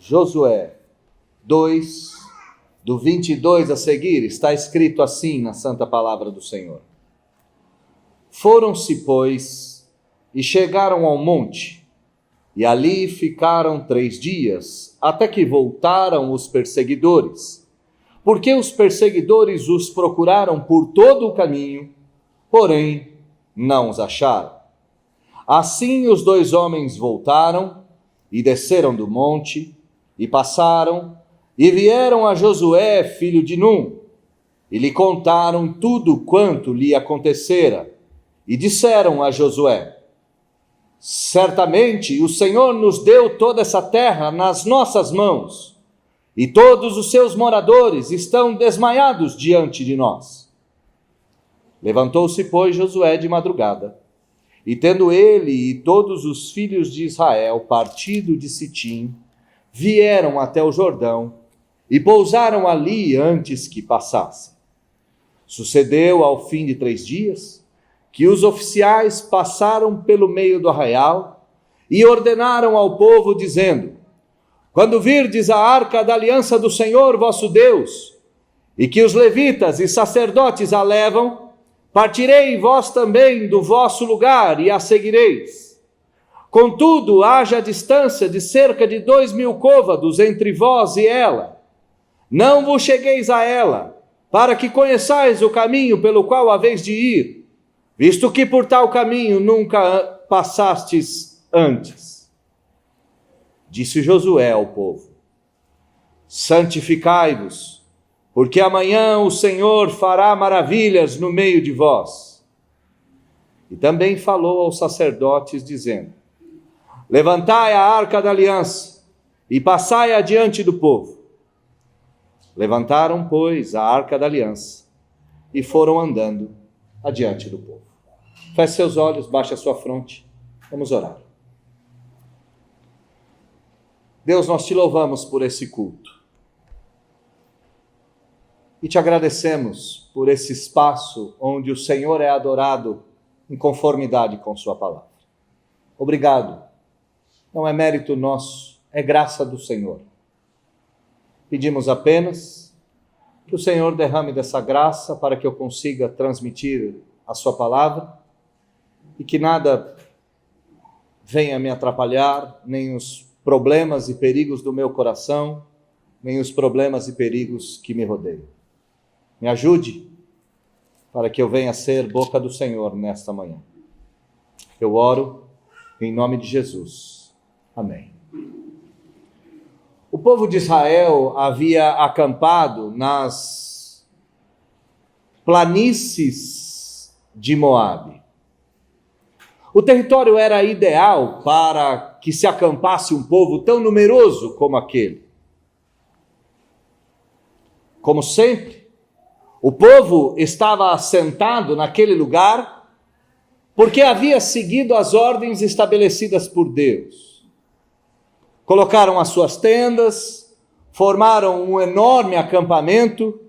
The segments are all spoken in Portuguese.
Josué 2, do 22 a seguir, está escrito assim na Santa Palavra do Senhor. Foram-se, pois, e chegaram ao monte, e ali ficaram 3 dias, até que voltaram os perseguidores, porque os perseguidores os procuraram por todo o caminho, porém não os acharam. Assim os 2 homens voltaram e desceram do monte, e passaram, e vieram a Josué, filho de Num, e lhe contaram tudo quanto lhe acontecera, e disseram a Josué: certamente o Senhor nos deu toda essa terra nas nossas mãos, e todos os seus moradores estão desmaiados diante de nós. Levantou-se, pois, Josué de madrugada, e tendo ele e todos os filhos de Israel partido de Sitim, vieram até o Jordão, e pousaram ali antes que passassem. Sucedeu ao fim de 3 dias, que os oficiais passaram pelo meio do arraial e ordenaram ao povo, dizendo: quando virdes a arca da aliança do Senhor vosso Deus, e que os levitas e sacerdotes a levam, partirei vós também do vosso lugar e a seguireis. Contudo, haja distância de cerca de 2.000 côvados entre vós e ela. Não vos chegueis a ela, para que conheçais o caminho pelo qual haveis de ir, visto que por tal caminho nunca passastes antes. Disse Josué ao povo: santificai-vos, porque amanhã o Senhor fará maravilhas no meio de vós. E também falou aos sacerdotes, dizendo: levantai a arca da aliança e passai adiante do povo. Levantaram, pois, a arca da aliança e foram andando adiante do povo. Feche seus olhos, baixe a sua fronte. Vamos orar. Deus, nós te louvamos por esse culto. E te agradecemos por esse espaço onde o Senhor é adorado em conformidade com sua palavra. Obrigado. Não é mérito nosso, é graça do Senhor. Pedimos apenas que o Senhor derrame dessa graça para que eu consiga transmitir a sua palavra e que nada venha me atrapalhar, nem os problemas e perigos do meu coração, nem os problemas e perigos que me rodeiam. Me ajude para que eu venha ser boca do Senhor nesta manhã. Eu oro em nome de Jesus. Amém. O povo de Israel havia acampado nas planícies de Moabe. O território era ideal para que se acampasse um povo tão numeroso como aquele. Como sempre, o povo estava assentado naquele lugar porque havia seguido as ordens estabelecidas por Deus. Colocaram as suas tendas, formaram um enorme acampamento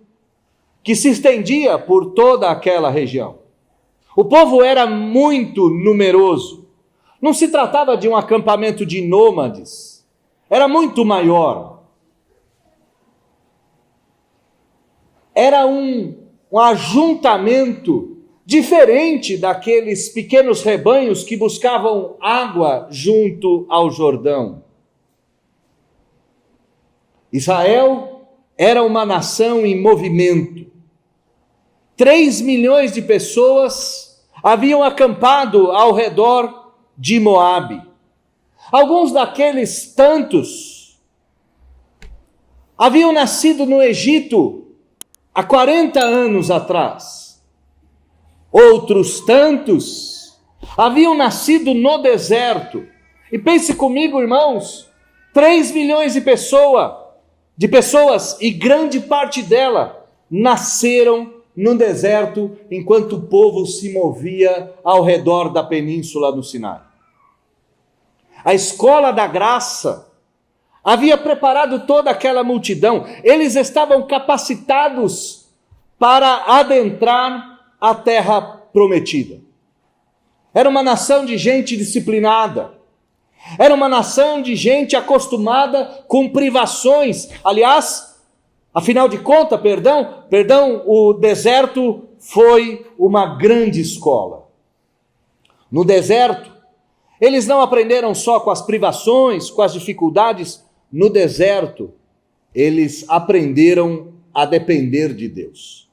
que se estendia por toda aquela região. O povo era muito numeroso. Não se tratava de um acampamento de nômades. Era muito maior. Era um ajuntamento diferente daqueles pequenos rebanhos que buscavam água junto ao Jordão. Israel era uma nação em movimento. 3 milhões de pessoas haviam acampado ao redor de Moabe. Alguns daqueles tantos haviam nascido no Egito há 40 anos atrás. Outros tantos haviam nascido no deserto. E pense comigo, irmãos, 3 milhões de pessoas, e grande parte dela nasceram no deserto, enquanto o povo se movia ao redor da península do Sinai. A escola da graça havia preparado toda aquela multidão. Eles estavam capacitados para adentrar a terra prometida. Era uma nação de gente disciplinada. Era uma nação de gente acostumada com privações. Aliás, afinal de contas, o deserto foi uma grande escola. No deserto, eles não aprenderam só com as privações, com as dificuldades. No deserto, eles aprenderam a depender de Deus.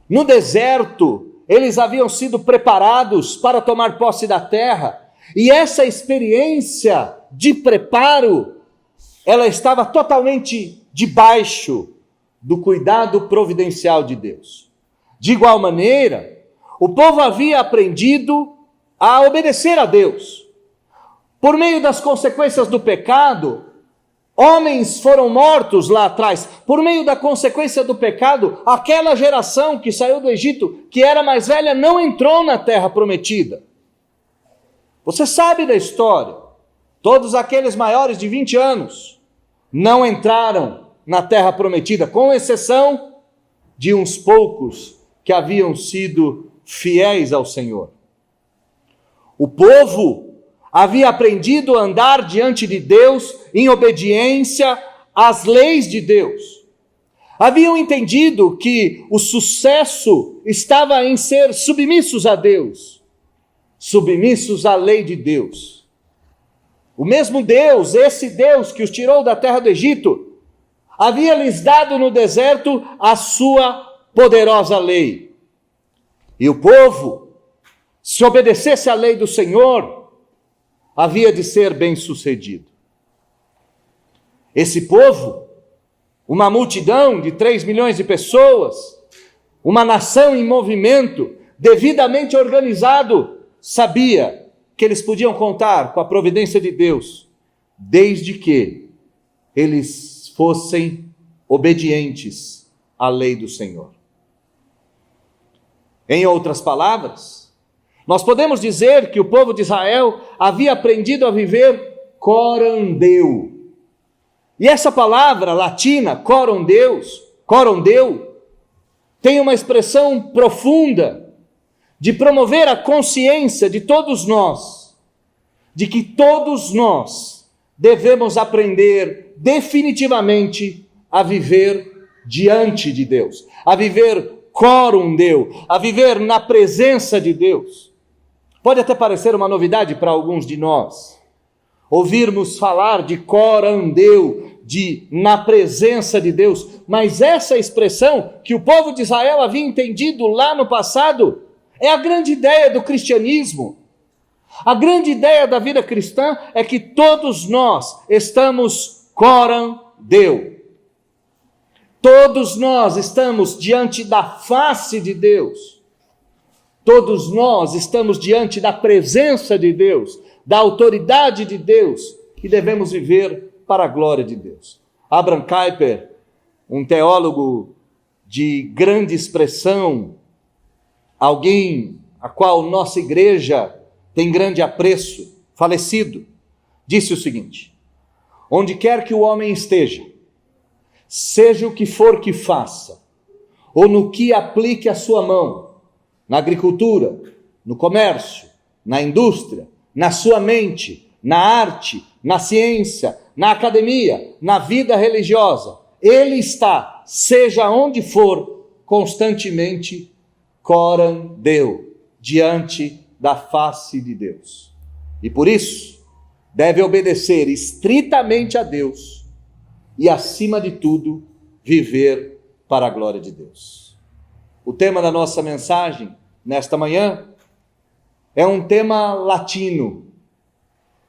No deserto, eles haviam sido preparados para tomar posse da terra, e essa experiência de preparo, ela estava totalmente debaixo do cuidado providencial de Deus. De igual maneira, o povo havia aprendido a obedecer a Deus. Por meio das consequências do pecado, homens foram mortos lá atrás. Por meio da consequência do pecado, aquela geração que saiu do Egito, que era mais velha, não entrou na terra prometida. Você sabe da história. Todos aqueles maiores de 20 anos não entraram na terra prometida, com exceção de uns poucos que haviam sido fiéis ao Senhor. O povo havia aprendido a andar diante de Deus em obediência às leis de Deus. Haviam entendido que o sucesso estava em ser submissos a Deus, submissos à lei de Deus. O mesmo Deus, esse Deus que os tirou da terra do Egito, havia lhes dado no deserto a sua poderosa lei. E o povo, se obedecesse à lei do Senhor, havia de ser bem-sucedido. Esse povo, uma multidão de 3 milhões de pessoas, uma nação em movimento, devidamente organizado, sabia que eles podiam contar com a providência de Deus, desde que eles fossem obedientes à lei do Senhor. Em outras palavras, nós podemos dizer que o povo de Israel havia aprendido a viver corandeu. E essa palavra latina, corondeu, tem uma expressão profunda de promover a consciência de todos nós, de que todos nós devemos aprender definitivamente a viver diante de Deus, a viver corundeu, a viver na presença de Deus. Pode até parecer uma novidade para alguns de nós, ouvirmos falar de corandeu, de na presença de Deus, mas essa expressão que o povo de Israel havia entendido lá no passado, é a grande ideia do cristianismo. A grande ideia da vida cristã é que todos nós estamos corandeu. Todos nós estamos diante da face de Deus. Todos nós estamos diante da presença de Deus, da autoridade de Deus, e devemos viver para a glória de Deus. Abraham Kuyper, um teólogo de grande expressão, alguém a qual nossa igreja tem grande apreço, falecido, disse o seguinte: onde quer que o homem esteja, seja o que for que faça, ou no que aplique a sua mão, na agricultura, no comércio, na indústria, na sua mente, na arte, na ciência, na academia, na vida religiosa, ele está, seja onde for, constantemente corandeu, diante da face de Deus. E por isso, deve obedecer estritamente a Deus e, acima de tudo, viver para a glória de Deus. O tema da nossa mensagem nesta manhã é um tema latino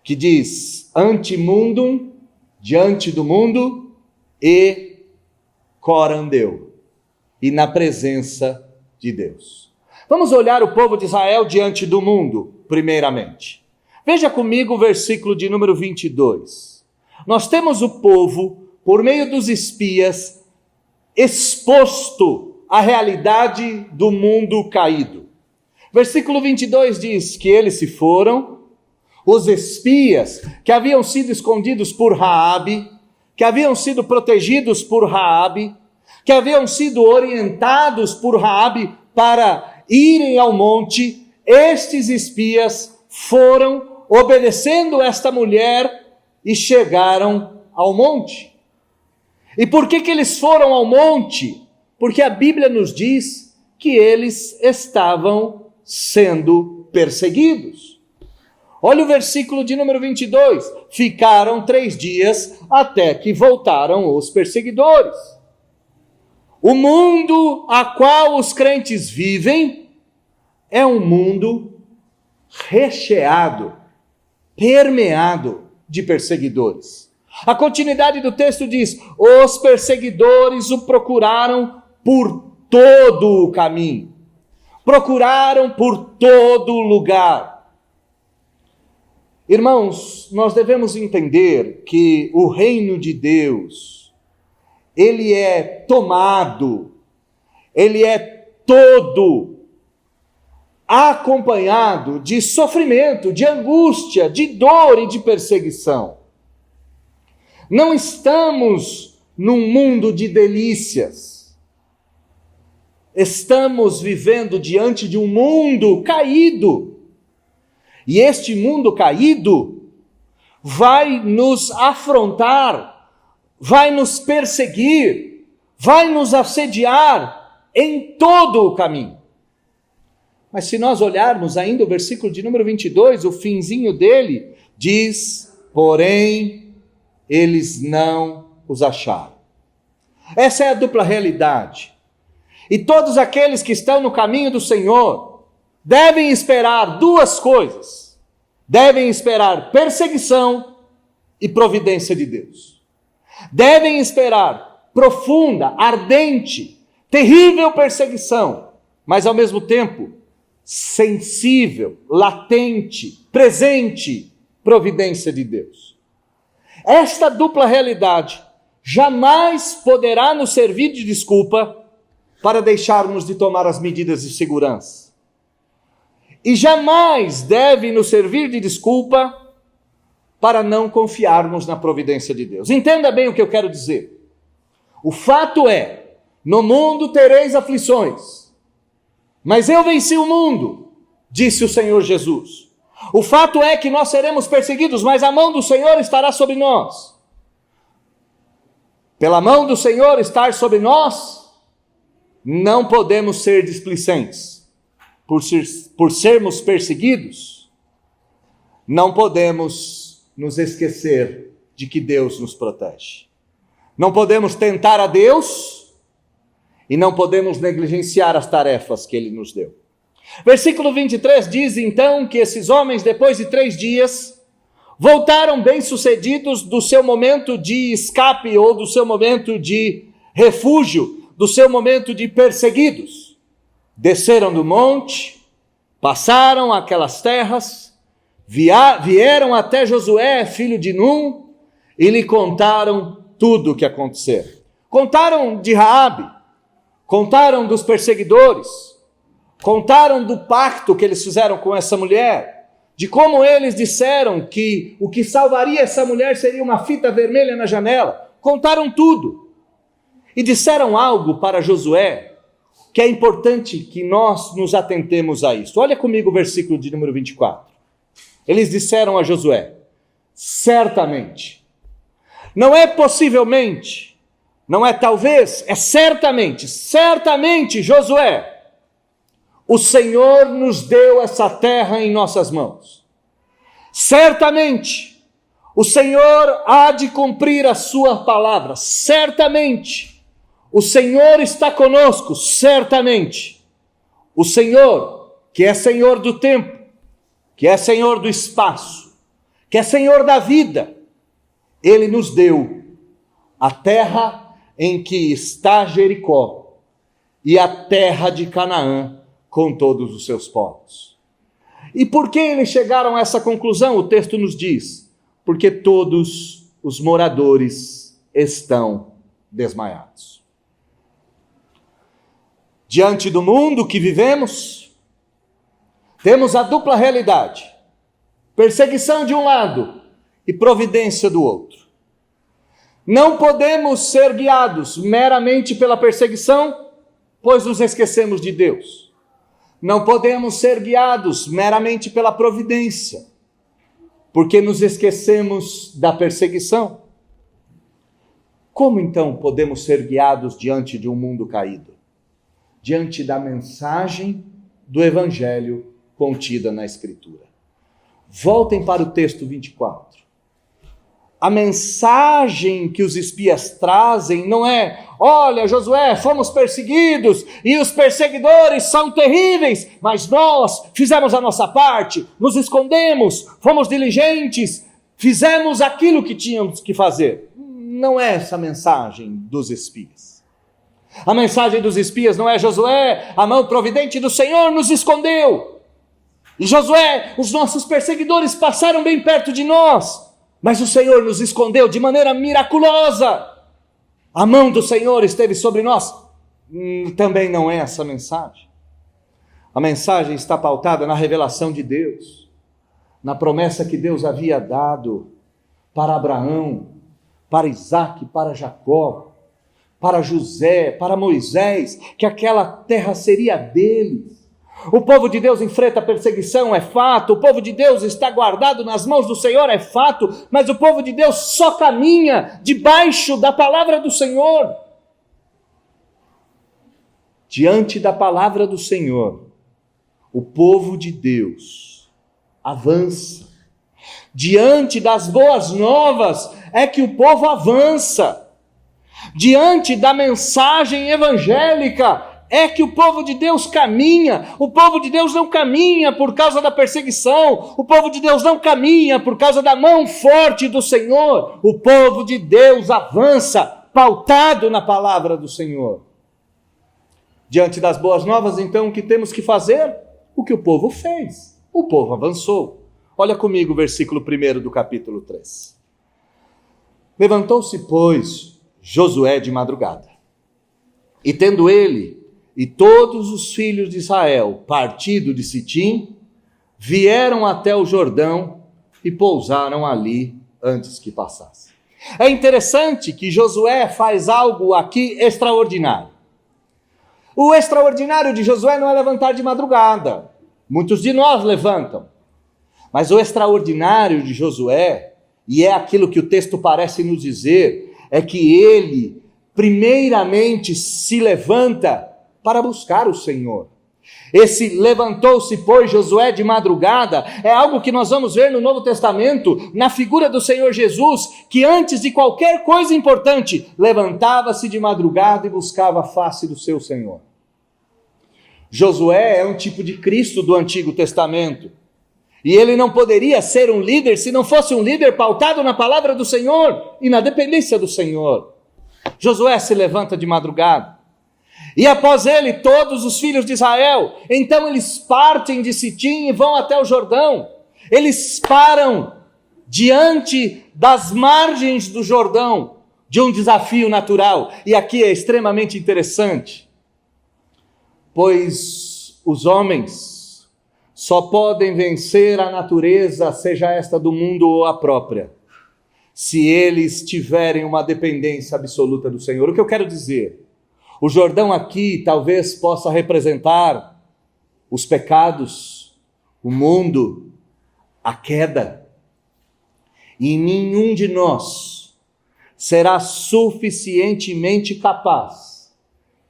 que diz ante mundum, diante do mundo, e corandeu, e na presença de Deus. Vamos olhar o povo de Israel diante do mundo, primeiramente. Veja comigo o versículo de número 22. Nós temos o povo, por meio dos espias, exposto à realidade do mundo caído. Versículo 22 diz que eles se foram, os espias que haviam sido escondidos por Raabe, que haviam sido protegidos por Raabe, que haviam sido orientados por Raabe para irem ao monte, estes espias foram obedecendo esta mulher e chegaram ao monte. E por que eles foram ao monte? Porque a Bíblia nos diz que eles estavam sendo perseguidos. Olha o versículo de número 22. Ficaram 3 dias até que voltaram os perseguidores. O mundo a qual os crentes vivem é um mundo recheado, permeado de perseguidores. A continuidade do texto diz: os perseguidores o procuraram por todo o caminho, procuraram por todo lugar. Irmãos, nós devemos entender que o reino de Deus, ele é tomado, ele é todo acompanhado de sofrimento, de angústia, de dor e de perseguição. Não estamos num mundo de delícias. Estamos vivendo diante de um mundo caído. E este mundo caído vai nos afrontar, vai nos perseguir, vai nos assediar em todo o caminho. Mas se nós olharmos ainda o versículo de número 22, o finzinho dele diz: porém, eles não os acharam. Essa é a dupla realidade. E todos aqueles que estão no caminho do Senhor devem esperar 2 coisas. Devem esperar perseguição e providência de Deus. Devem esperar profunda, ardente, terrível perseguição, mas ao mesmo tempo sensível, latente, presente providência de Deus. Esta dupla realidade jamais poderá nos servir de desculpa para deixarmos de tomar as medidas de segurança. E jamais deve nos servir de desculpa para não confiarmos na providência de Deus. Entenda bem o que eu quero dizer. O fato é, no mundo tereis aflições, mas eu venci o mundo, disse o Senhor Jesus. O fato é que nós seremos perseguidos, mas a mão do Senhor estará sobre nós. Pela mão do Senhor estar sobre nós, não podemos ser displicentes. Por sermos perseguidos, não podemos nos esquecer de que Deus nos protege. Não podemos tentar a Deus e não podemos negligenciar as tarefas que Ele nos deu. Versículo 23 diz então que esses homens, depois de 3 dias, voltaram bem-sucedidos do seu momento de escape ou do seu momento de refúgio, do seu momento de perseguidos. Desceram do monte, passaram aquelas terras, vieram até Josué, filho de Num, e lhe contaram tudo o que aconteceu. Contaram de Raabe, contaram dos perseguidores, contaram do pacto que eles fizeram com essa mulher, de como eles disseram que o que salvaria essa mulher seria uma fita vermelha na janela. Contaram tudo. E disseram algo para Josué, que é importante que nós nos atentemos a isso. Olha comigo o versículo de número 24. Eles disseram a Josué: certamente, não é possivelmente, não é talvez, é certamente, certamente, Josué, o Senhor nos deu essa terra em nossas mãos. Certamente, o Senhor há de cumprir a sua palavra. Certamente, o Senhor está conosco, certamente. O Senhor, que é Senhor do tempo, que é Senhor do espaço, que é Senhor da vida, Ele nos deu a terra em que está Jericó e a terra de Canaã com todos os seus povos. E por que eles chegaram a essa conclusão? O texto nos diz: porque todos os moradores estão desmaiados. Diante do mundo que vivemos, temos a dupla realidade: perseguição de um lado e providência do outro. Não podemos ser guiados meramente pela perseguição, pois nos esquecemos de Deus. Não podemos ser guiados meramente pela providência, porque nos esquecemos da perseguição. Como então podemos ser guiados diante de um mundo caído? Diante da mensagem do Evangelho contida na Escritura. Voltem para o texto 24. A mensagem que os espias trazem não é: olha, Josué, fomos perseguidos e os perseguidores são terríveis, mas nós fizemos a nossa parte, nos escondemos, fomos diligentes, fizemos aquilo que tínhamos que fazer. Não é essa a mensagem dos espias. A mensagem dos espias não é: Josué, a mão providente do Senhor nos escondeu. E Josué, os nossos perseguidores passaram bem perto de nós, mas o Senhor nos escondeu de maneira miraculosa. A mão do Senhor esteve sobre nós. Também não é essa a mensagem. A mensagem está pautada na revelação de Deus, na promessa que Deus havia dado para Abraão, para Isaque, para Jacó, para José, para Moisés, que aquela terra seria deles. O povo de Deus enfrenta perseguição, é fato. O povo de Deus está guardado nas mãos do Senhor, é fato. Mas o povo de Deus só caminha debaixo da palavra do Senhor. Diante da palavra do Senhor, o povo de Deus avança. Diante das boas novas é que o povo avança. Diante da mensagem evangélica é que o povo de Deus caminha. O povo de Deus não caminha por causa da perseguição. O povo de Deus não caminha por causa da mão forte do Senhor. O povo de Deus avança, pautado na palavra do Senhor. Diante das boas novas, então, o que temos que fazer? O que o povo fez. O povo avançou. Olha comigo o versículo 1 do capítulo 3. Levantou-se, pois, Josué de madrugada, e tendo ele e todos os filhos de Israel partido de Sitim, vieram até o Jordão e pousaram ali antes que passasse. É interessante que Josué faz algo aqui extraordinário. O extraordinário de Josué não é levantar de madrugada. Muitos de nós levantam. Mas o extraordinário de Josué, e é aquilo que o texto parece nos dizer, é que ele primeiramente se levanta para buscar o Senhor. Esse levantou-se, pois, Josué de madrugada, é algo que nós vamos ver no Novo Testamento, na figura do Senhor Jesus, que antes de qualquer coisa importante, levantava-se de madrugada e buscava a face do seu Senhor. Josué é um tipo de Cristo do Antigo Testamento, e ele não poderia ser um líder se não fosse um líder pautado na palavra do Senhor e na dependência do Senhor. Josué se levanta de madrugada, e após ele, todos os filhos de Israel, então eles partem de Sitim e vão até o Jordão. Eles param diante das margens do Jordão, de um desafio natural. E aqui é extremamente interessante, pois os homens só podem vencer a natureza, seja esta do mundo ou a própria, se eles tiverem uma dependência absoluta do Senhor. O que eu quero dizer? O Jordão aqui talvez possa representar os pecados, o mundo, a queda. E nenhum de nós será suficientemente capaz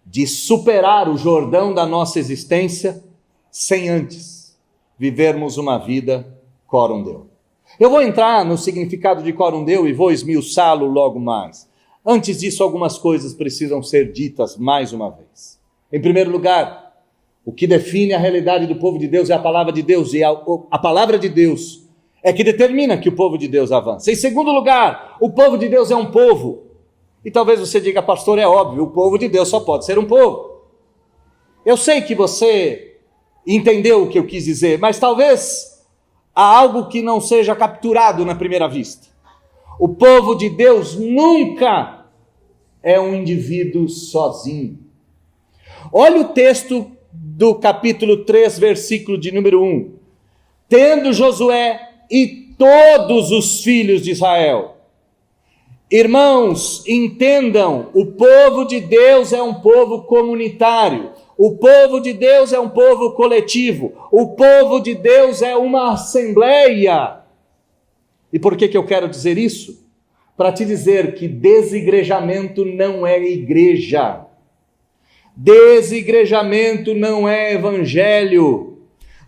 de superar o Jordão da nossa existência sem antes vivermos uma vida coram Deo. Eu vou entrar no significado de coram Deo e vou esmiuçá-lo logo mais. Antes disso, algumas coisas precisam ser ditas mais uma vez. Em primeiro lugar, o que define a realidade do povo de Deus é a palavra de Deus, e a palavra de Deus é que determina que o povo de Deus avança. Em segundo lugar, o povo de Deus é um povo. E talvez você diga, pastor, é óbvio, o povo de Deus só pode ser um povo. Eu sei que você entendeu o que eu quis dizer, mas talvez há algo que não seja capturado na primeira vista. O povo de Deus nunca é um indivíduo sozinho. Olha o texto do capítulo 3, versículo de número 1. Tendo Josué e todos os filhos de Israel. Irmãos, entendam, o povo de Deus é um povo comunitário. O povo de Deus é um povo coletivo. O povo de Deus é uma assembleia. E por que eu quero dizer isso? Para te dizer que desigrejamento não é igreja. Desigrejamento não é evangelho.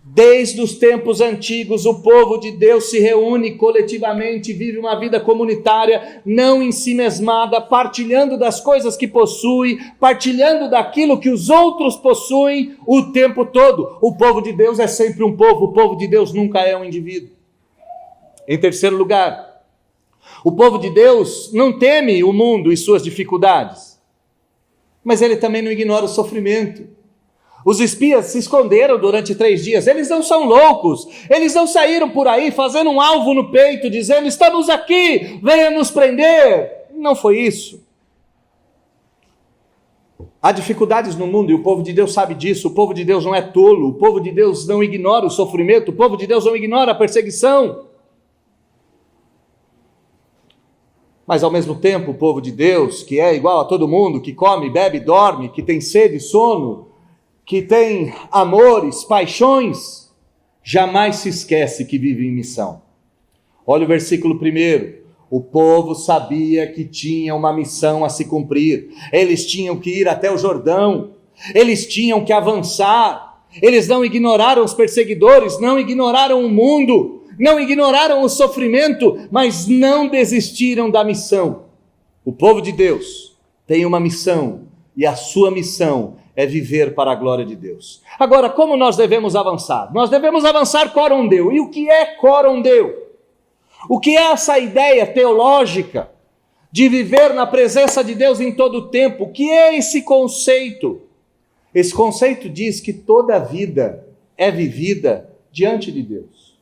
Desde os tempos antigos, o povo de Deus se reúne coletivamente, vive uma vida comunitária, não em si mesmada, partilhando das coisas que possui, partilhando daquilo que os outros possuem o tempo todo. O povo de Deus é sempre um povo, o povo de Deus nunca é um indivíduo. Em terceiro lugar, o povo de Deus não teme o mundo e suas dificuldades, mas ele também não ignora o sofrimento. Os espias se esconderam durante 3 dias, eles não são loucos, eles não saíram por aí fazendo um alvo no peito, dizendo, estamos aqui, venha nos prender. Não foi isso. Há dificuldades no mundo e o povo de Deus sabe disso, o povo de Deus não é tolo, o povo de Deus não ignora o sofrimento, o povo de Deus não ignora a perseguição. Mas ao mesmo tempo o povo de Deus, que é igual a todo mundo, que come, bebe, dorme, que tem sede, sono, que tem amores, paixões, jamais se esquece que vive em missão. Olha o versículo 1. O povo sabia que tinha uma missão a se cumprir. Eles tinham que ir até o Jordão. Eles tinham que avançar. Eles não ignoraram os perseguidores, não ignoraram o mundo, não ignoraram o sofrimento, mas não desistiram da missão. O povo de Deus tem uma missão e a sua missão é viver para a glória de Deus. Agora, como nós devemos avançar? Nós devemos avançar coram Deo. E o que é coram Deo? O que é essa ideia teológica de viver na presença de Deus em todo o tempo? O que é esse conceito? Esse conceito diz que toda a vida é vivida diante de Deus.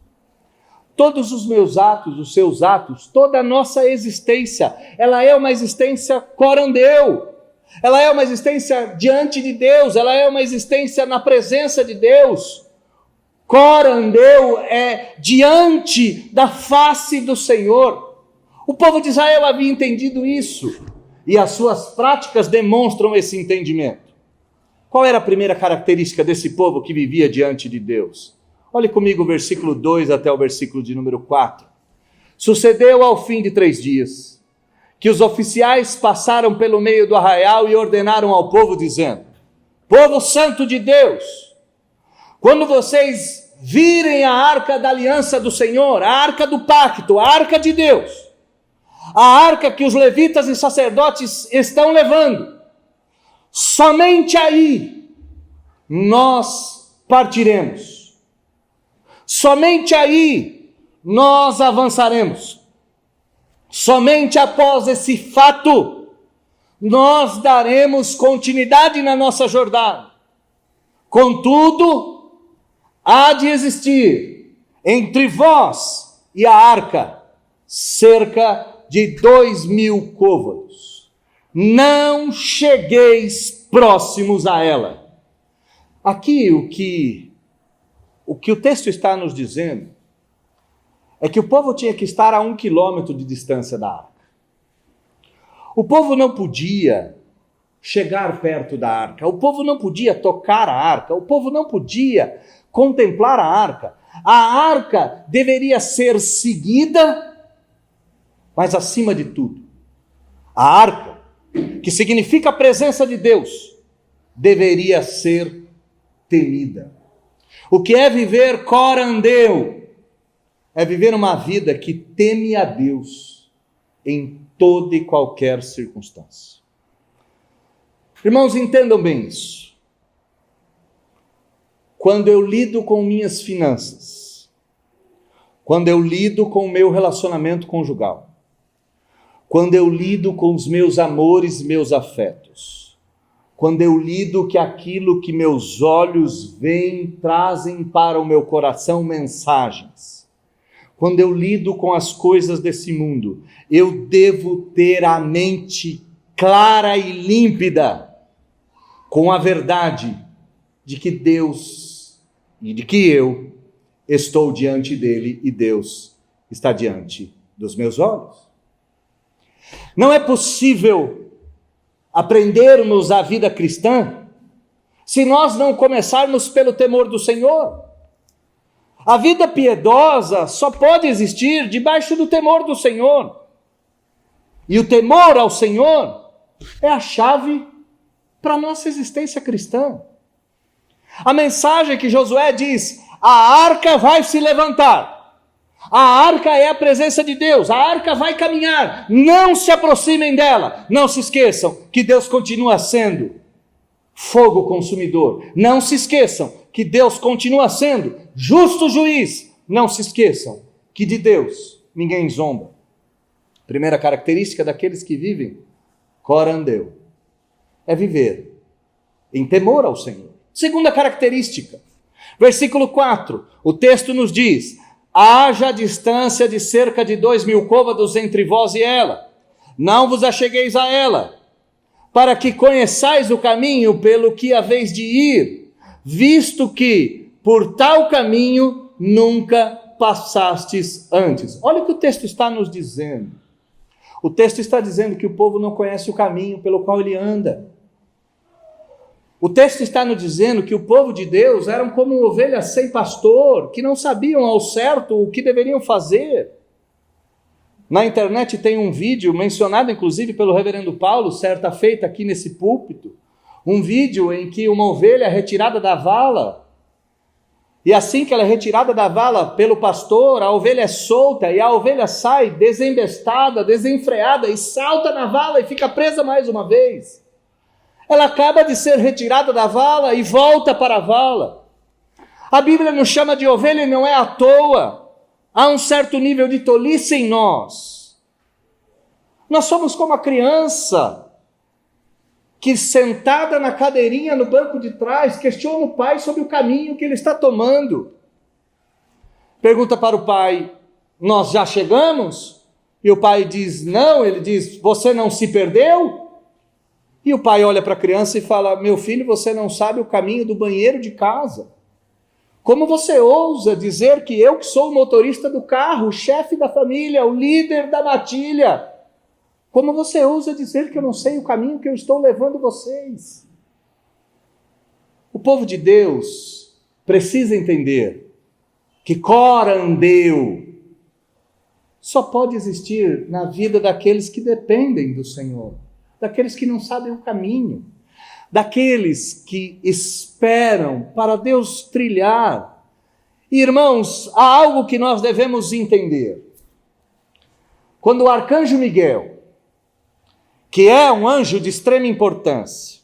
Todos os meus atos, os seus atos, toda a nossa existência, ela é uma existência coram Deo. Ela é uma existência diante de Deus, ela é uma existência na presença de Deus. Coram Deo é diante da face do Senhor. O povo de Israel havia entendido isso, e as suas práticas demonstram esse entendimento. Qual era a primeira característica desse povo que vivia diante de Deus? Olhe comigo o versículo 2 até o versículo de número 4. Sucedeu ao fim de 3 dias, que os oficiais passaram pelo meio do arraial e ordenaram ao povo, dizendo: povo santo de Deus, quando vocês virem a arca da aliança do Senhor, a arca do pacto, a arca de Deus, a arca que os levitas e sacerdotes estão levando, somente aí nós partiremos, somente aí nós avançaremos. Somente após esse fato, nós daremos continuidade na nossa jornada. Contudo, há de existir entre vós e a arca cerca de 2.000 côvados. Não chegueis próximos a ela. Aqui o que o texto está nos dizendo é que o povo tinha que estar a 1 quilômetro de distância da arca. O povo não podia chegar perto da arca, o povo não podia tocar a arca, o povo não podia contemplar a arca. A arca deveria ser seguida, mas acima de tudo, a arca, que significa a presença de Deus, deveria ser temida. O que é viver coram Deo? É viver uma vida que teme a Deus em toda e qualquer circunstância. Irmãos, entendam bem isso. Quando eu lido com minhas finanças, quando eu lido com o meu relacionamento conjugal, quando eu lido com os meus amores, meus afetos, quando eu lido que aquilo que meus olhos veem trazem para o meu coração mensagens, quando eu lido com as coisas desse mundo, eu devo ter a mente clara e límpida com a verdade de que Deus e de que eu estou diante dele e Deus está diante dos meus olhos. Não é possível aprendermos a vida cristã se nós não começarmos pelo temor do Senhor. A vida piedosa só pode existir debaixo do temor do Senhor. E o temor ao Senhor é a chave para a nossa existência cristã. A mensagem que Josué diz: a arca vai se levantar. A arca é a presença de Deus, a arca vai caminhar, não se aproximem dela. Não se esqueçam que Deus continua sendo fogo consumidor. Não se esqueçam que Deus continua sendo justo juiz. Não se esqueçam que de Deus ninguém zomba. Primeira característica daqueles que vivem corandeu é viver em temor ao Senhor. Segunda característica, versículo 4, o texto nos diz: haja distância de cerca de 2.000 côvados entre vós e ela, não vos achegueis a ela, para que conheçais o caminho pelo que haveis de ir, visto que por tal caminho nunca passastes antes. Olha o que o texto está nos dizendo. O texto está dizendo que o povo não conhece o caminho pelo qual ele anda. O texto está nos dizendo que o povo de Deus eram como ovelhas sem pastor, que não sabiam ao certo o que deveriam fazer. Na internet tem um vídeo, mencionado inclusive pelo reverendo Paulo, certa feita aqui nesse púlpito, um vídeo em que uma ovelha é retirada da vala, e assim que ela é retirada da vala pelo pastor, a ovelha é solta, e a ovelha sai desembestada, desenfreada, e salta na vala e fica presa mais uma vez. Ela acaba de ser retirada da vala e volta para a vala. A Bíblia nos chama de ovelha e não é à toa. Há um certo nível de tolice em nós. Nós somos como a criança que, sentada na cadeirinha no banco de trás, questiona o pai sobre o caminho que ele está tomando. Pergunta para o pai: nós já chegamos? E o pai diz não. Ele diz: você não se perdeu? E o pai olha para a criança e fala: meu filho, você não sabe o caminho do banheiro de casa. Como você ousa dizer que eu, que sou o motorista do carro, o chefe da família, o líder da matilha, como você ousa dizer que eu não sei o caminho que eu estou levando vocês? O povo de Deus precisa entender que corandeu só pode existir na vida daqueles que dependem do Senhor, daqueles que não sabem o caminho, daqueles que esperam para Deus trilhar. Irmãos, há algo que nós devemos entender. Quando o arcanjo Miguel, que é um anjo de extrema importância,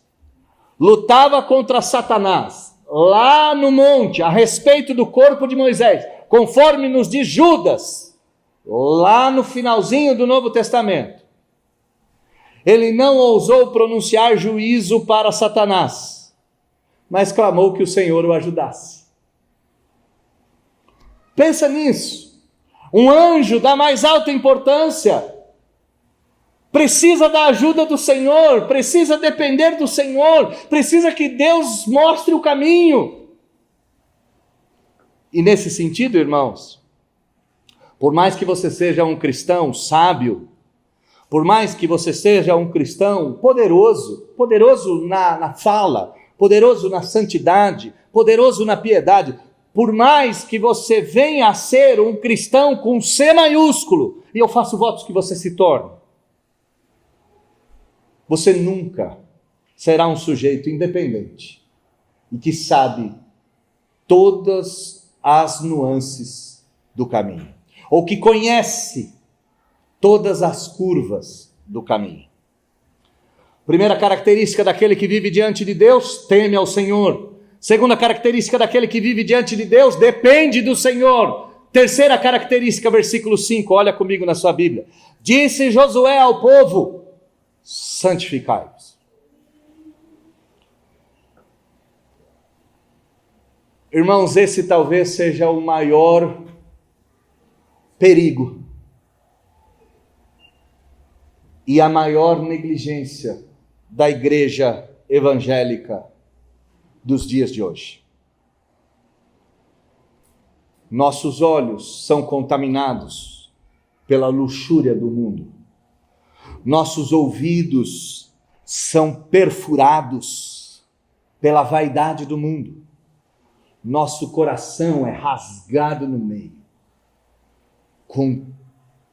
lutava contra Satanás, lá no monte, a respeito do corpo de Moisés, conforme nos diz Judas, lá no finalzinho do Novo Testamento, ele não ousou pronunciar juízo para Satanás, mas clamou que o Senhor o ajudasse. Pensa nisso. Um anjo da mais alta importância precisa da ajuda do Senhor, precisa depender do Senhor, precisa que Deus mostre o caminho. E nesse sentido, irmãos, por mais que você seja um cristão sábio, por mais que você seja um cristão poderoso, poderoso na fala, poderoso na santidade, poderoso na piedade, por mais que você venha a ser um cristão com C maiúsculo, e eu faço votos que você se torne, você nunca será um sujeito independente e que sabe todas as nuances do caminho, ou que conhece todas as curvas do caminho. Primeira característica daquele que vive diante de Deus: teme ao Senhor. Segunda característica daquele que vive diante de Deus: depende do Senhor. Terceira característica, versículo 5, olha comigo na sua Bíblia. Disse Josué ao povo: santificai-vos. Irmãos, esse talvez seja o maior perigo e a maior negligência da igreja evangélica dos dias de hoje. Nossos olhos são contaminados pela luxúria do mundo. Nossos ouvidos são perfurados pela vaidade do mundo. nosso coração é rasgado no meio, com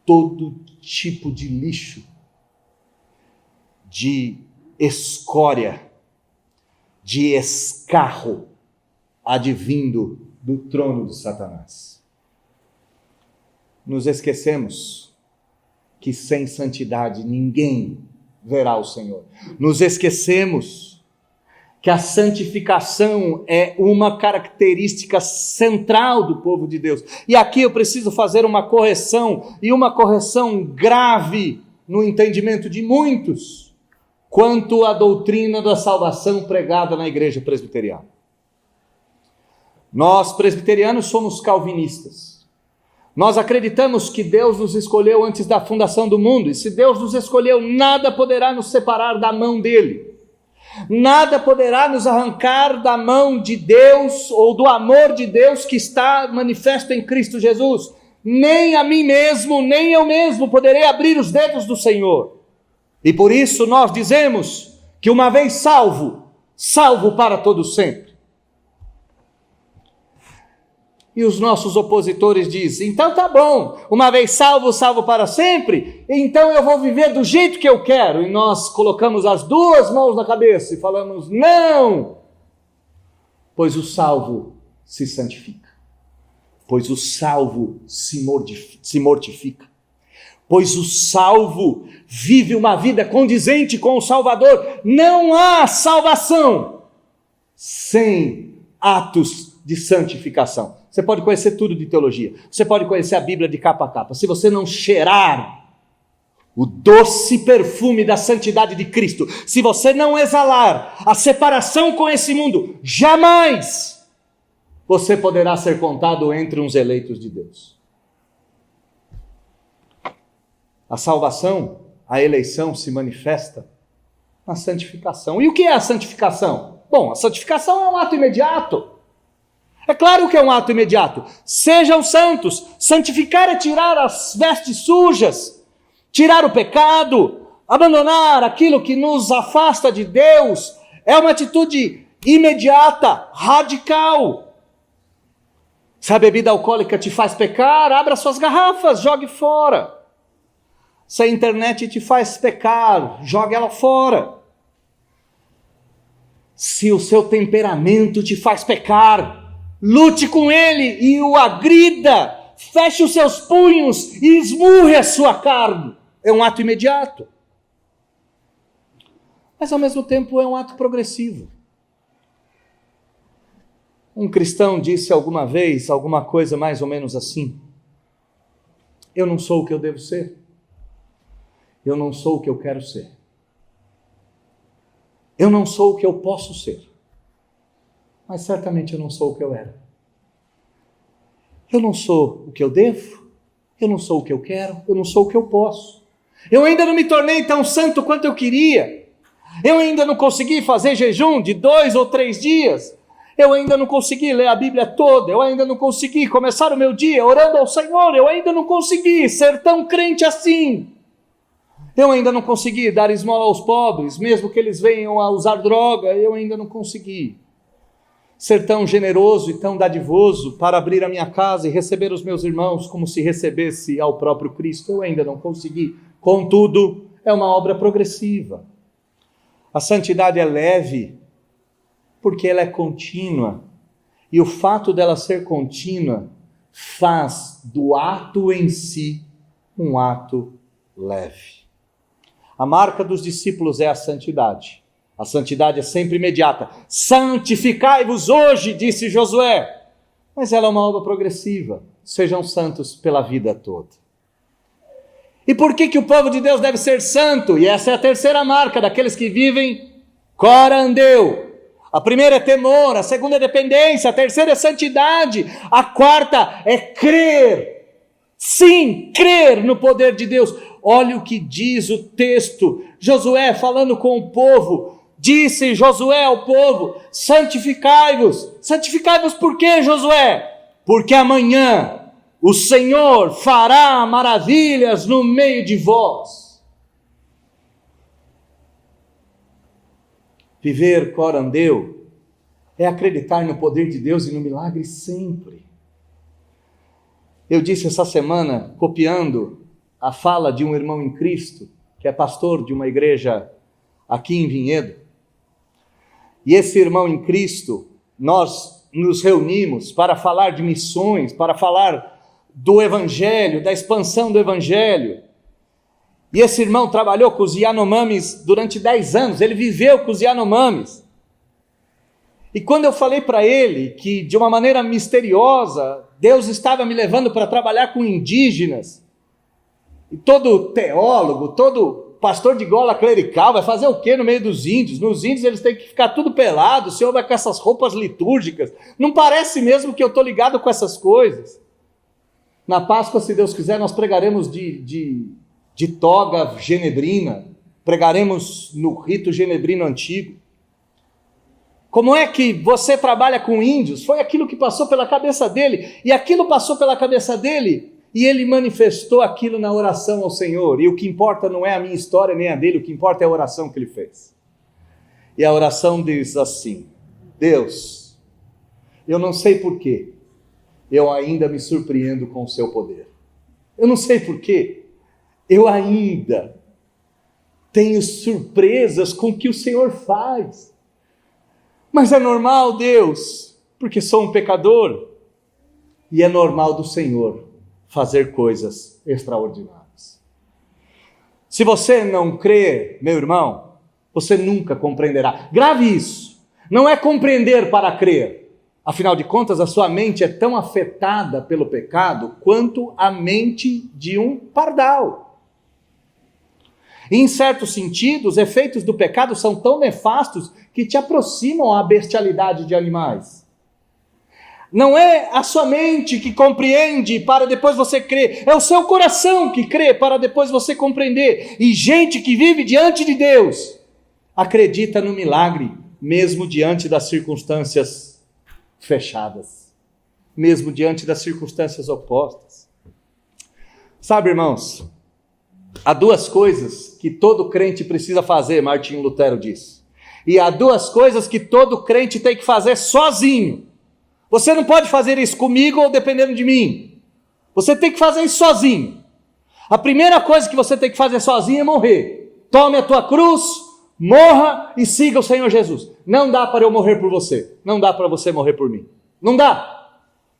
todo tipo de lixo, de escória, de escarro, advindo do trono de Satanás. Nos esquecemos que sem santidade ninguém verá o Senhor. Nos esquecemos que a santificação é uma característica central do povo de Deus. E aqui eu preciso fazer uma correção, e uma correção grave no entendimento de muitos, quanto à doutrina da salvação pregada na igreja presbiteriana. Nós presbiterianos somos calvinistas. Nós acreditamos que Deus nos escolheu antes da fundação do mundo, e se Deus nos escolheu, nada poderá nos separar da mão dele. Nada poderá nos arrancar da mão de Deus, ou do amor de Deus que está manifesto em Cristo Jesus. Nem a mim mesmo, nem eu mesmo poderei abrir os dedos do Senhor. E por isso nós dizemos que uma vez salvo, salvo para todo sempre. E os nossos opositores dizem, então tá bom, uma vez salvo, salvo para sempre, então eu vou viver do jeito que eu quero. E nós colocamos as duas mãos na cabeça e falamos, não! Pois o salvo se santifica, pois o salvo se mortifica, pois o salvo vive uma vida condizente com o Salvador. Não há salvação sem atos de santificação. Você pode conhecer tudo de teologia, você pode conhecer a Bíblia de capa a capa, se você não cheirar o doce perfume da santidade de Cristo, se você não exalar a separação com esse mundo, jamais você poderá ser contado entre uns eleitos de Deus. A salvação, a eleição se manifesta na santificação. E o que é a santificação? Bom, a santificação é um ato imediato. É claro que é um ato imediato. Sejam santos. Santificar é tirar as vestes sujas, tirar o pecado, abandonar aquilo que nos afasta de Deus. É uma atitude imediata, radical. Se a bebida alcoólica te faz pecar, abra suas garrafas, jogue fora. Se a internet te faz pecar, jogue ela fora. Se o seu temperamento te faz pecar, lute com ele e o agrida, feche os seus punhos e esmurre a sua carne. É um ato imediato. Mas ao mesmo tempo é um ato progressivo. Um cristão disse alguma vez alguma coisa mais ou menos assim: eu não sou o que eu devo ser. Eu não sou o que eu quero ser. Eu não sou o que eu posso ser. Mas certamente eu não sou o que eu era. Eu não sou o que eu devo, eu não sou o que eu quero, eu não sou o que eu posso. Eu ainda não me tornei tão santo quanto eu queria. Eu ainda não consegui fazer jejum de 2 ou 3 dias. Eu ainda não consegui ler a Bíblia toda. Eu ainda não consegui começar o meu dia orando ao Senhor. Eu ainda não consegui ser tão crente assim. Eu ainda não consegui dar esmola aos pobres, mesmo que eles venham a usar droga. Eu ainda não consegui ser tão generoso e tão dadivoso para abrir a minha casa e receber os meus irmãos como se recebesse ao próprio Cristo. Eu ainda não consegui. Contudo, é uma obra progressiva. A santidade é leve porque ela é contínua. E o fato dela ser contínua faz do ato em si um ato leve. A marca dos discípulos é a santidade. A santidade é sempre imediata. Santificai-vos hoje, disse Josué. Mas ela é uma obra progressiva. Sejam santos pela vida toda. E por que o povo de Deus deve ser santo? E essa é a terceira marca daqueles que vivem corandeu. A primeira é temor, a segunda é dependência, a terceira é santidade, a quarta é crer. Sim, crer no poder de Deus. Olha o que diz o texto. Josué falando com o povo. Disse Josué ao povo: santificai-vos. Santificai-vos por quê, Josué? Porque amanhã o Senhor fará maravilhas no meio de vós. Viver corandeu é acreditar no poder de Deus e no milagre sempre. Eu disse essa semana, copiando a fala de um irmão em Cristo, que é pastor de uma igreja aqui em Vinhedo. E esse irmão em Cristo, nós nos reunimos para falar de missões, para falar do Evangelho, da expansão do Evangelho. E esse irmão trabalhou com os Yanomamis durante 10 anos, ele viveu com os Yanomamis. E quando eu falei para ele que de uma maneira misteriosa, Deus estava me levando para trabalhar com indígenas, e todo teólogo, todo pastor de gola clerical vai fazer o quê no meio dos índios? Nos índios eles têm que ficar tudo pelado, o senhor vai com essas roupas litúrgicas. Não parece mesmo que eu estou ligado com essas coisas? Na Páscoa, se Deus quiser, nós pregaremos de toga genebrina, pregaremos no rito genebrino antigo. Como é que você trabalha com índios? Foi aquilo que passou pela cabeça dele, e aquilo passou pela cabeça dele, e ele manifestou aquilo na oração ao Senhor. E o que importa não é a minha história nem a dele, o que importa é a oração que ele fez. E a oração diz assim: Deus, eu não sei porquê, eu ainda me surpreendo com o seu poder. Eu não sei porquê, eu ainda tenho surpresas com o que o Senhor faz. Mas é normal, Deus, porque sou um pecador. E é normal do Senhor fazer coisas extraordinárias. Se você não crê, meu irmão, você nunca compreenderá. Grave isso. Não é compreender para crer. Afinal de contas, a sua mente é tão afetada pelo pecado quanto a mente de um pardal. E, em certo sentido, os efeitos do pecado são tão nefastos que te aproximam à bestialidade de animais. Não é a sua mente que compreende para depois você crer, é o seu coração que crê para depois você compreender. E gente que vive diante de Deus acredita no milagre, mesmo diante das circunstâncias fechadas, mesmo diante das circunstâncias opostas. Sabe, irmãos, há duas coisas que todo crente precisa fazer, Martinho Lutero diz. E há duas coisas que todo crente tem que fazer sozinho. Você não pode fazer isso comigo ou dependendo de mim. Você tem que fazer isso sozinho. A primeira coisa que você tem que fazer sozinho é morrer. Tome a tua cruz, morra e siga o Senhor Jesus. Não dá para eu morrer por você. Não dá para você morrer por mim. Não dá.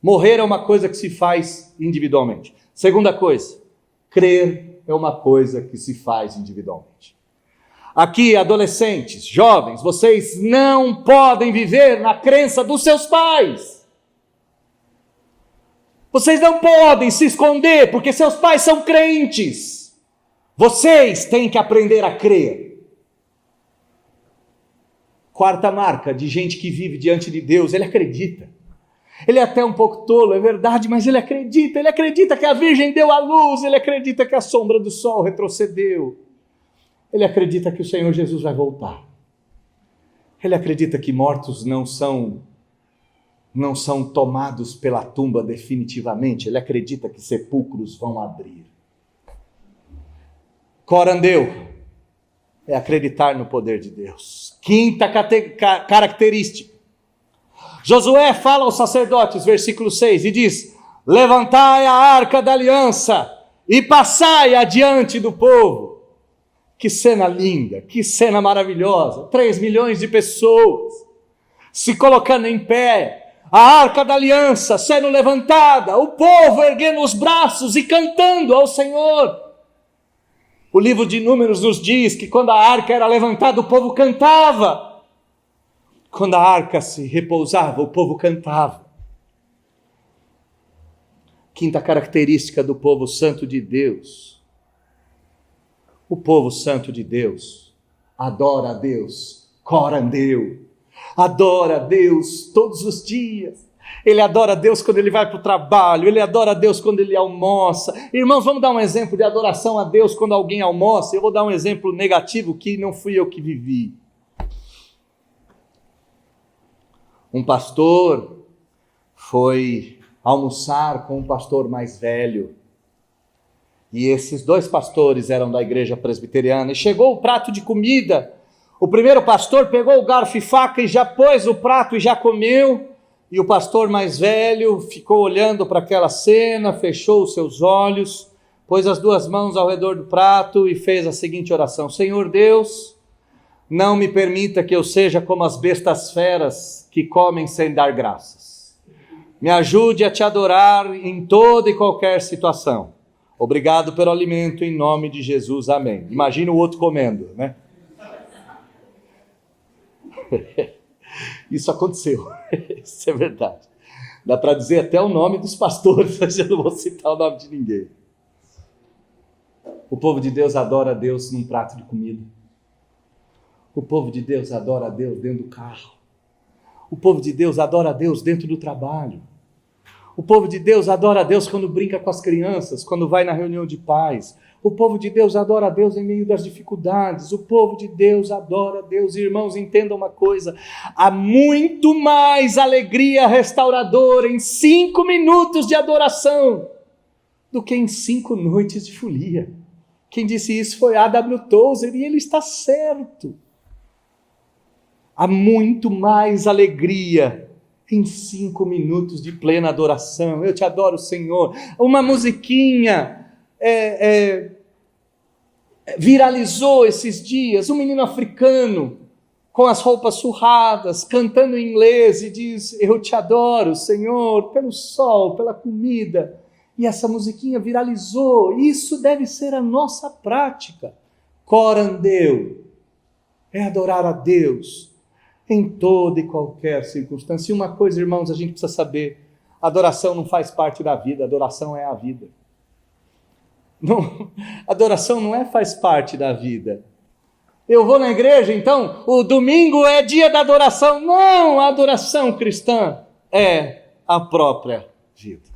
Morrer é uma coisa que se faz individualmente. Segunda coisa, crer é uma coisa que se faz individualmente. Aqui, adolescentes, jovens, vocês não podem viver na crença dos seus pais. Vocês não podem se esconder porque seus pais são crentes. Vocês têm que aprender a crer. Quarta marca de gente que vive diante de Deus, ele acredita. Ele é até um pouco tolo, é verdade, mas ele acredita que a Virgem deu a luz, ele acredita que a sombra do sol retrocedeu. Ele acredita que o Senhor Jesus vai voltar. Ele acredita que mortos não são tomados pela tumba definitivamente. Ele acredita que sepulcros vão abrir. Corandeu é acreditar no poder de Deus. Quinta característica. Josué fala aos sacerdotes, versículo 6, e diz: levantai a arca da aliança e passai adiante do povo. Que cena linda, que cena maravilhosa. 3 milhões de pessoas se colocando em pé, a arca da aliança sendo levantada, o povo erguendo os braços e cantando ao Senhor. O livro de Números nos diz que quando a arca era levantada, o povo cantava. Quando a arca se repousava, o povo cantava. Quinta característica do povo santo de Deus. O povo santo de Deus adora a Deus, corandeu, adora a Deus todos os dias. Ele adora a Deus quando ele vai para o trabalho, ele adora a Deus quando ele almoça. Irmãos, vamos dar um exemplo de adoração a Deus quando alguém almoça. Eu vou dar um exemplo negativo que não fui eu que vivi. Um pastor foi almoçar com um pastor mais velho. E esses 2 pastores eram da igreja presbiteriana. E chegou o prato de comida. O primeiro pastor pegou o garfo e faca e já pôs o prato e já comeu. E o pastor mais velho ficou olhando para aquela cena, fechou os seus olhos, pôs as duas mãos ao redor do prato e fez a seguinte oração: Senhor Deus, não me permita que eu seja como as bestas feras que comem sem dar graças. Me ajude a te adorar em toda e qualquer situação. Obrigado pelo alimento, em nome de Jesus, amém. Imagina o outro comendo, né? Isso aconteceu, isso é verdade. Dá para dizer até o nome dos pastores, mas eu não vou citar o nome de ninguém. O povo de Deus adora a Deus num prato de comida. O povo de Deus adora a Deus dentro do carro. O povo de Deus adora a Deus dentro do trabalho. O povo de Deus adora a Deus quando brinca com as crianças, quando vai na reunião de pais. O povo de Deus adora a Deus em meio das dificuldades. O povo de Deus adora a Deus. Irmãos, entendam uma coisa: há muito mais alegria restauradora em 5 minutos de adoração do que em 5 noites de folia. Quem disse isso foi A.W. Tozer, e ele está certo. Há muito mais alegria em 5 minutos de plena adoração. Eu te adoro, Senhor. Uma musiquinha viralizou esses dias, um menino africano com as roupas surradas, cantando em inglês e diz: eu te adoro, Senhor, pelo sol, pela comida. E essa musiquinha viralizou. Isso deve ser a nossa prática. Corandeu é adorar a Deus em toda e qualquer circunstância. E uma coisa, irmãos, a gente precisa saber: adoração não faz parte da vida, adoração é a vida. Não, adoração não faz parte da vida. Eu vou na igreja, então o domingo é dia da adoração. Não, a adoração cristã é a própria vida.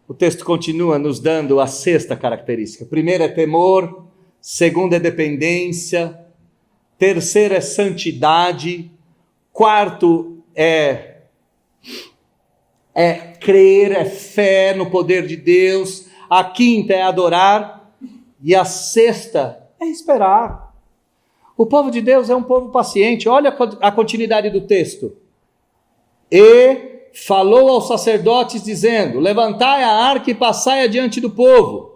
O texto continua nos dando a 6ª característica. Primeiro é temor, segundo é dependência, terceiro é santidade, quarto é crer, é fé no poder de Deus, a quinta é adorar e a 6ª é esperar. O povo de Deus é um povo paciente. Olha a continuidade do texto. E falou aos sacerdotes dizendo: levantai a arca e passai adiante do povo.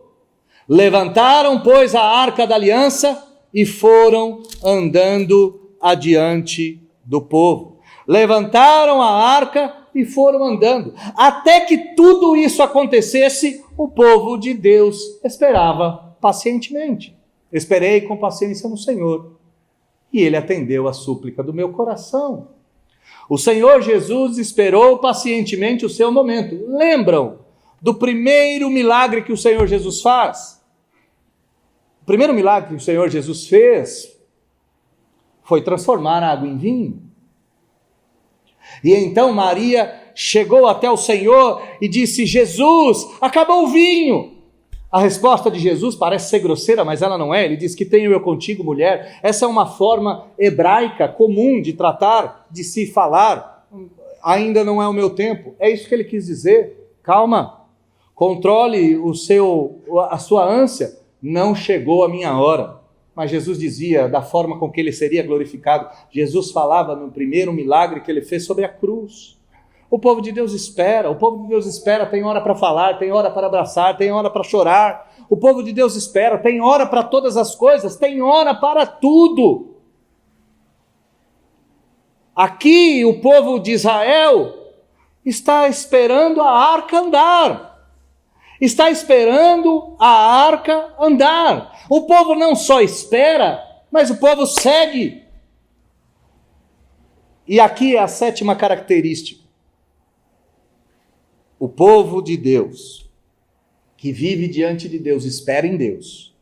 Levantaram, pois, a arca da aliança e foram andando adiante do povo. Levantaram a arca e foram andando. Até que tudo isso acontecesse, o povo de Deus esperava pacientemente. Esperei com paciência no Senhor, e Ele atendeu a súplica do meu coração. O Senhor Jesus esperou pacientemente o seu momento. Lembram do primeiro milagre que o Senhor Jesus faz? O primeiro milagre que o Senhor Jesus fez foi transformar a água em vinho. E então Maria chegou até o Senhor e disse: Jesus, acabou o vinho. A resposta de Jesus parece ser grosseira, mas ela não é. Ele diz: que tenho eu contigo, mulher? Essa é uma forma hebraica comum de tratar, de se falar. Ainda não é o meu tempo. É isso que ele quis dizer. Calma, controle a sua ânsia. Não chegou a minha hora. Mas Jesus dizia da forma com que ele seria glorificado. Jesus falava no primeiro milagre que ele fez sobre a cruz. O povo de Deus espera, tem hora para falar, tem hora para abraçar, tem hora para chorar. O povo de Deus espera, tem hora para todas as coisas, tem hora para tudo. Aqui o povo de Israel está esperando a arca andar. Está esperando a arca andar. O povo não só espera, mas o povo segue. E aqui é a 7ª característica. O povo de Deus, que vive diante de Deus, espera em Deus,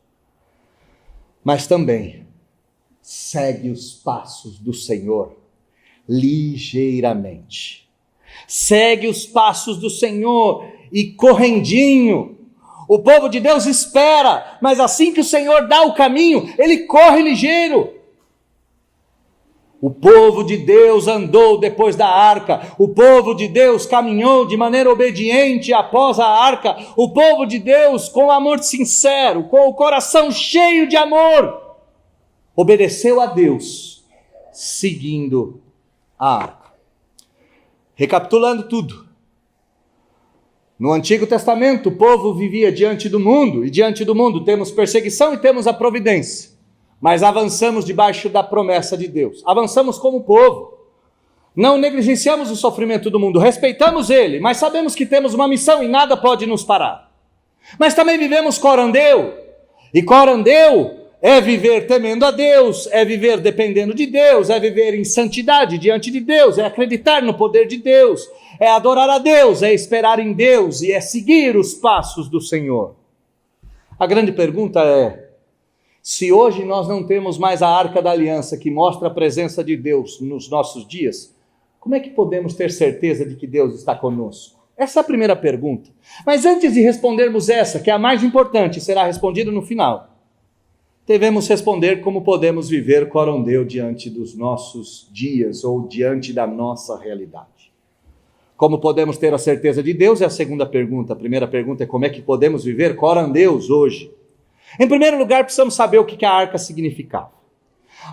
mas também segue os passos do Senhor ligeiramente. Segue os passos do Senhor e correndinho. O povo de Deus espera, mas assim que o Senhor dá o caminho, ele corre ligeiro. O povo de Deus andou depois da arca. O povo de Deus caminhou de maneira obediente após a arca. O povo de Deus com amor sincero, com o coração cheio de amor. obedeceu a Deus, seguindo a arca. Recapitulando tudo. No Antigo Testamento, o povo vivia diante do mundo, e diante do mundo temos perseguição e temos a providência. Mas avançamos debaixo da promessa de Deus. Avançamos como povo. Não negligenciamos o sofrimento do mundo, respeitamos ele, mas sabemos que temos uma missão e nada pode nos parar. Mas também vivemos corandeu, e corandeu é viver temendo a Deus, é viver dependendo de Deus, é viver em santidade diante de Deus, é acreditar no poder de Deus, é adorar a Deus, é esperar em Deus e é seguir os passos do Senhor. A grande pergunta é, se hoje nós não temos mais a Arca da Aliança que mostra a presença de Deus nos nossos dias, como é que podemos ter certeza de que Deus está conosco? Essa é a primeira pergunta. Mas antes de respondermos essa, que é a mais importante, será respondida no final, devemos responder como podemos viver corandeu diante dos nossos dias ou diante da nossa realidade. Como podemos ter a certeza de Deus é a segunda pergunta. A primeira pergunta é como é que podemos viver corandeus hoje. Em primeiro lugar, precisamos saber o que a arca significava.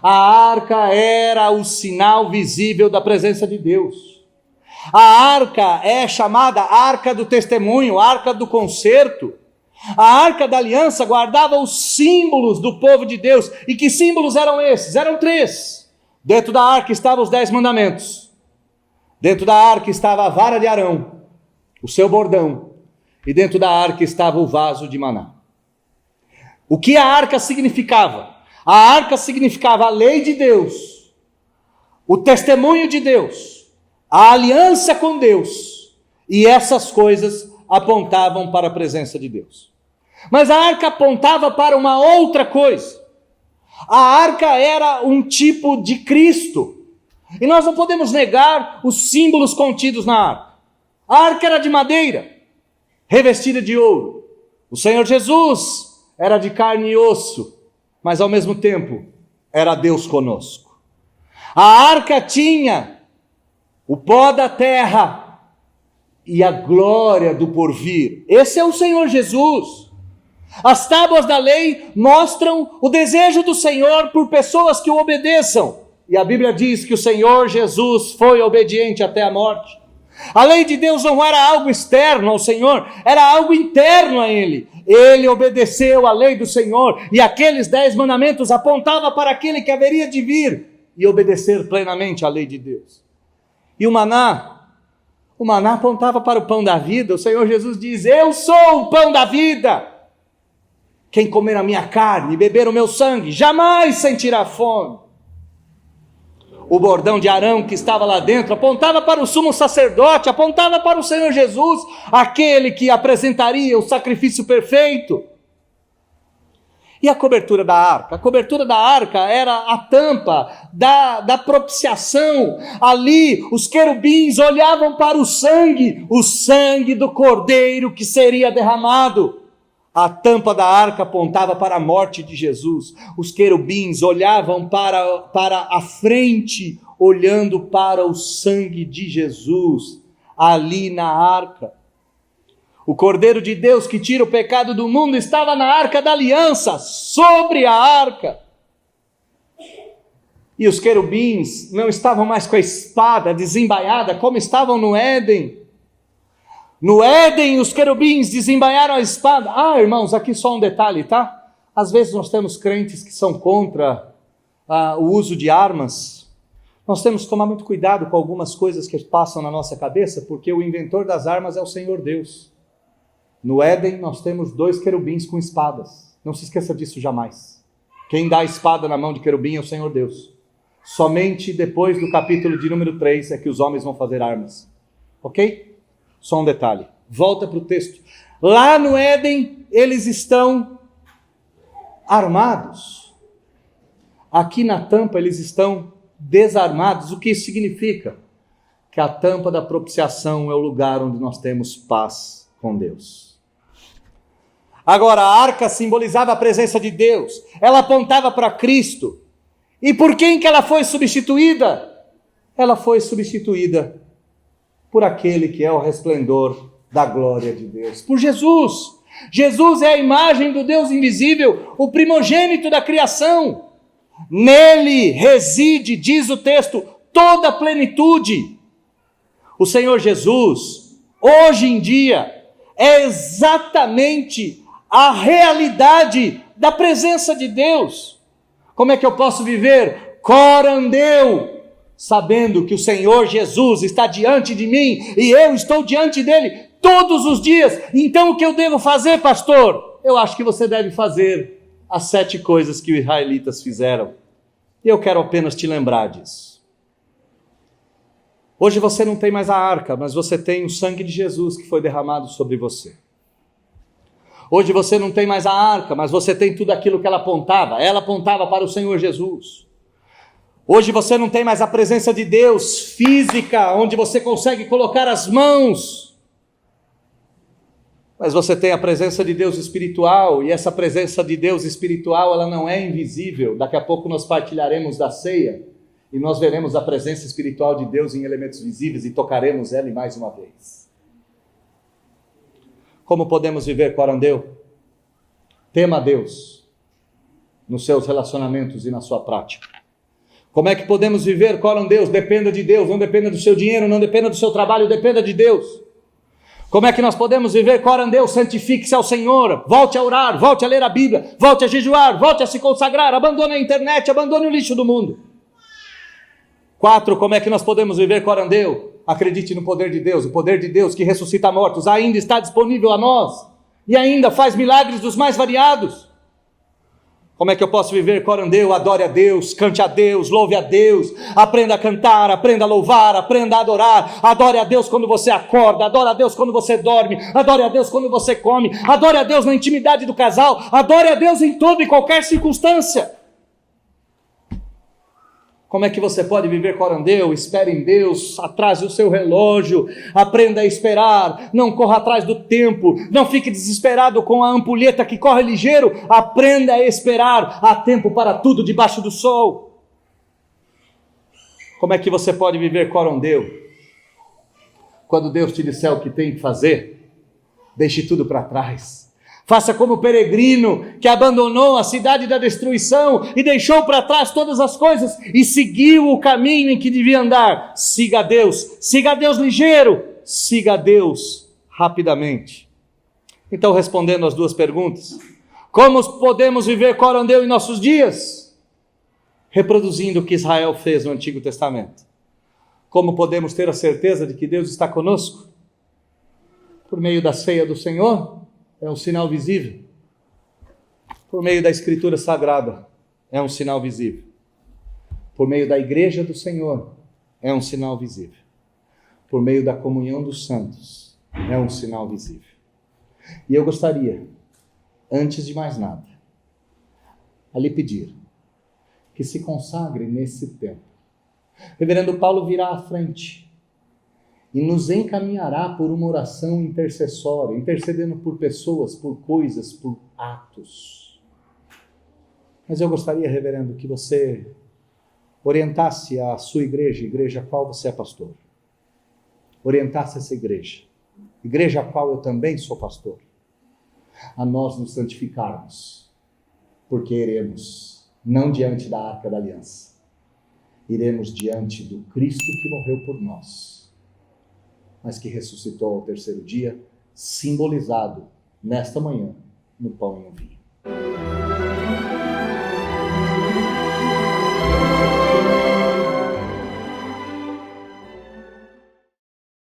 A arca era o sinal visível da presença de Deus. A arca é chamada arca do testemunho, arca do concerto. A arca da aliança guardava os símbolos do povo de Deus. E que símbolos eram esses? Eram 3. Dentro da arca estavam os 10 mandamentos. Dentro da arca estava a vara de Arão, o seu bordão. E dentro da arca estava o vaso de maná. O que a arca significava? A arca significava a lei de Deus, o testemunho de Deus, a aliança com Deus. E essas coisas apontavam para a presença de Deus. Mas a arca apontava para uma outra coisa. A arca era um tipo de Cristo. E nós não podemos negar os símbolos contidos na arca. A arca era de madeira, revestida de ouro. O Senhor Jesus era de carne e osso, mas ao mesmo tempo era Deus conosco. A arca tinha o pó da terra e a glória do porvir. Esse é o Senhor Jesus. As tábuas da lei mostram o desejo do Senhor por pessoas que o obedeçam. E a Bíblia diz que o Senhor Jesus foi obediente até a morte. A lei de Deus não era algo externo ao Senhor, era algo interno a Ele. Ele obedeceu à lei do Senhor, e aqueles 10 mandamentos apontavam para aquele que haveria de vir e obedecer plenamente à lei de Deus. E o maná apontava para o pão da vida. O Senhor Jesus diz: eu sou o pão da vida. Quem comer a minha carne e beber o meu sangue, jamais sentirá fome. O bordão de Arão que estava lá dentro apontava para o sumo sacerdote, apontava para o Senhor Jesus, aquele que apresentaria o sacrifício perfeito. E a cobertura da arca? A cobertura da arca era a tampa da propiciação. Ali os querubins olhavam para o sangue do cordeiro que seria derramado. A tampa da arca apontava para a morte de Jesus. Os querubins olhavam para a frente, olhando para o sangue de Jesus, ali na arca. O Cordeiro de Deus que tira o pecado do mundo estava na arca da aliança, sobre a arca. E os querubins não estavam mais com a espada desembaiada, como estavam no Éden. No Éden, os querubins desembainharam a espada. Irmãos, aqui só um detalhe, tá? Às vezes nós temos crentes que são contra o uso de armas. Nós temos que tomar muito cuidado com algumas coisas que passam na nossa cabeça, porque o inventor das armas é o Senhor Deus. No Éden, nós temos 2 querubins com espadas. Não se esqueça disso jamais. Quem dá a espada na mão de querubim é o Senhor Deus. Somente depois do capítulo de número 3 é que os homens vão fazer armas. Ok? Só um detalhe, volta para o texto. Lá no Éden, eles estão armados. Aqui na tampa, eles estão desarmados. O que isso significa? Que a tampa da propiciação é o lugar onde nós temos paz com Deus. Agora, a arca simbolizava a presença de Deus. Ela apontava para Cristo. E por quem que ela foi substituída? Ela foi substituída por aquele que é o resplendor da glória de Deus, por Jesus. Jesus é a imagem do Deus invisível, o primogênito da criação. Nele reside, diz o texto, toda a plenitude. O Senhor Jesus, hoje em dia, é exatamente a realidade da presença de Deus. Como é que eu posso viver corandeu, sabendo que o Senhor Jesus está diante de mim e eu estou diante dele todos os dias? Então o que eu devo fazer, pastor? Eu acho que você deve fazer as 7 coisas que os israelitas fizeram. E eu quero apenas te lembrar disso. Hoje você não tem mais a arca, mas você tem o sangue de Jesus que foi derramado sobre você. Hoje você não tem mais a arca, mas você tem tudo aquilo que ela apontava. Ela apontava para o Senhor Jesus. Hoje você não tem mais a presença de Deus física, onde você consegue colocar as mãos. Mas você tem a presença de Deus espiritual, e essa presença de Deus espiritual, ela não é invisível. Daqui a pouco nós partilharemos da ceia, e nós veremos a presença espiritual de Deus em elementos visíveis, e tocaremos ela mais uma vez. Como podemos viver corandeu? Tema a Deus nos seus relacionamentos e na sua prática. Como é que podemos viver corandeu? Dependa de Deus, não dependa do seu dinheiro, não dependa do seu trabalho, dependa de Deus. Como é que nós podemos viver corandeu? Santifique-se ao Senhor, volte a orar, volte a ler a Bíblia, volte a jejuar, volte a se consagrar, abandone a internet, abandone o lixo do mundo. 4, como é que nós podemos viver corandeu? Acredite no poder de Deus, o poder de Deus que ressuscita mortos ainda está disponível a nós, e ainda faz milagres dos mais variados. Como é que eu posso viver corandeu? Adore a Deus, cante a Deus, louve a Deus, aprenda a cantar, aprenda a louvar, aprenda a adorar. Adore a Deus quando você acorda, adore a Deus quando você dorme, adore a Deus quando você come, adore a Deus na intimidade do casal, adore a Deus em toda e qualquer circunstância. Como é que você pode viver corandeu? Espere em Deus, atrase o seu relógio, aprenda a esperar, não corra atrás do tempo, não fique desesperado com a ampulheta que corre ligeiro, aprenda a esperar, há tempo para tudo debaixo do sol. Como é que você pode viver corandeu? Quando Deus te disser o que tem que fazer, deixe tudo para trás. Faça como o peregrino que abandonou a cidade da destruição e deixou para trás todas as coisas e seguiu o caminho em que devia andar. Siga a Deus ligeiro, siga a Deus rapidamente. Então, respondendo as 2 perguntas, como podemos viver corandeu em nossos dias? Reproduzindo o que Israel fez no Antigo Testamento. Como podemos ter a certeza de que Deus está conosco? Por meio da ceia do Senhor. É um sinal visível. Por meio da Escritura Sagrada, é um sinal visível. Por meio da Igreja do Senhor, é um sinal visível. Por meio da comunhão dos santos, é um sinal visível. E eu gostaria, antes de mais nada, a lhe pedir que se consagre nesse tempo. Reverendo Paulo virá à frente e nos encaminhará por uma oração intercessória, intercedendo por pessoas, por coisas, por atos. Mas eu gostaria, reverendo, que você orientasse a sua igreja a qual você é pastor. Orientasse essa igreja a qual eu também sou pastor, a nós nos santificarmos, porque iremos, não diante da Arca da Aliança, iremos diante do Cristo que morreu por nós, mas que ressuscitou ao 3º dia, simbolizado nesta manhã no pão e no vinho.